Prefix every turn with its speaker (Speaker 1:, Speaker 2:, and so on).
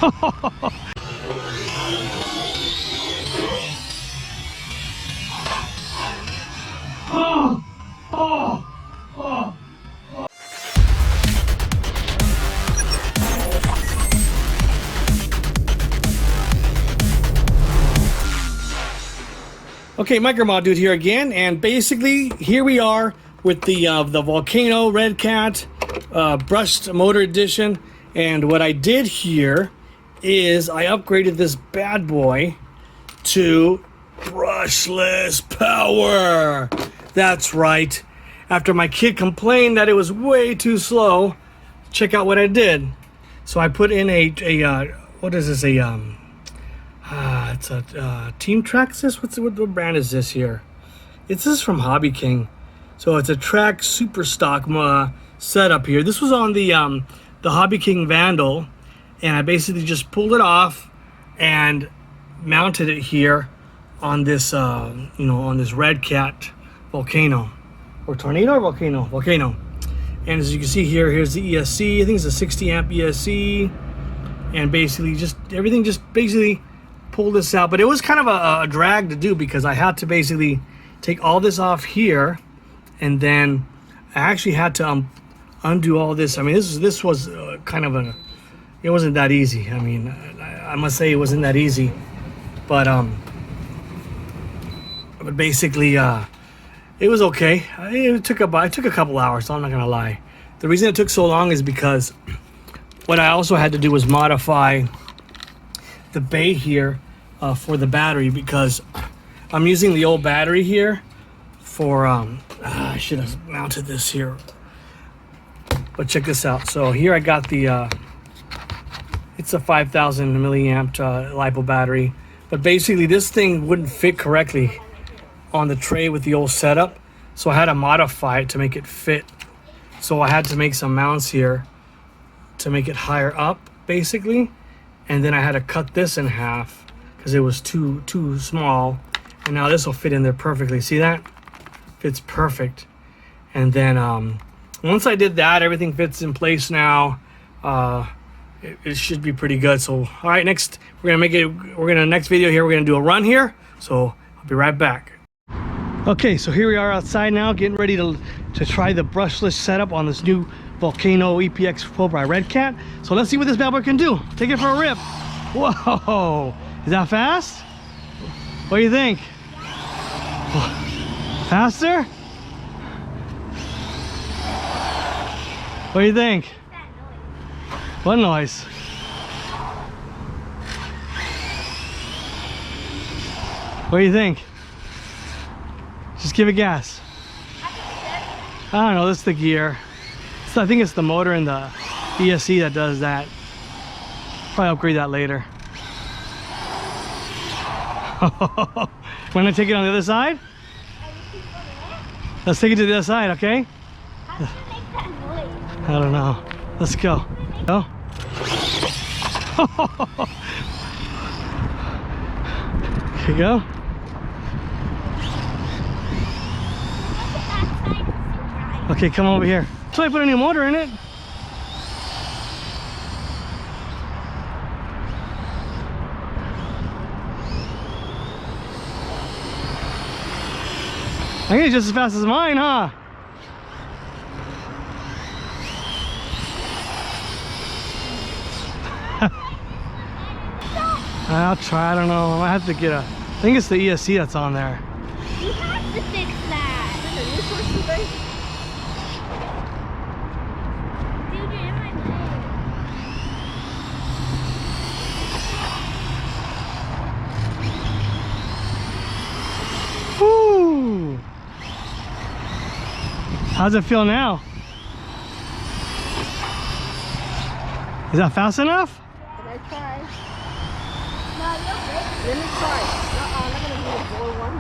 Speaker 1: Oh, oh, oh. Okay, Micromod Dude here again, and basically here we are with the Volcano Redcat brushed motor edition. And what I did here is I upgraded this bad boy to brushless power. That's right. After my kid complained that it was way too slow, check out what I did. So I put in what is this? It's a Team Track. Is this? What brand is this here? This is from Hobby King. So it's a Track Super Stock setup here. This was on the Hobby King Vandal, and I basically just pulled it off and mounted it here on this on this Redcat Volcano, or Tornado, or Volcano. And as you can see here, here's the ESC. I think it's a 60 amp ESC, and basically everything basically pull this out. But it was kind of a drag to do because I had to basically take all this off here, and then I actually had to undo all this. I mean, this was kind of it wasn't that easy. I mean, I must say it wasn't that easy, but basically it was okay. It took a couple hours, so I'm not gonna lie. The reason it took so long is because what I also had to do was modify the bay here for the battery, because I'm using the old battery here for I should have mounted this here, but check this out. So here I got the it's a 5,000 milliamp LiPo battery, but basically this thing wouldn't fit correctly on the tray with the old setup, so I had to modify it to make it fit. So I had to make some mounts here to make it higher up basically, and then I had to cut this in half because it was too small, and now this will fit in there perfectly. See that? Fits perfect. And then once I did that, everything fits in place now. It should be pretty good. So all right, next next video here, we're gonna do a run here, so I'll be right back. Okay, so here we are outside now, getting ready to try the brushless setup on this new Volcano EPX Pro by Redcat. So let's see what this bad boy can do. Take it for a rip. Whoa, is that fast? What do you think? Faster? What do you think? What noise? What do you think? Just give it gas. I don't know, this is the gear. So I think it's the motor and the ESC that does that. Probably upgrade that later. Want to take it on the other side? Let's take it to the other side, okay? I don't know. Let's go. Go. Here you go. Okay, come over here. So I put a new motor in it. I think it's just as fast as mine, huh? I'll try, I don't know. I might have to get I think it's the ESC that's on there.
Speaker 2: You have to fix that. Dude, you're in my way.
Speaker 1: Woo! How's it feel now? Is that fast enough?
Speaker 2: Can I try? No, you're great. Let me try. I'm not gonna do a 4-1.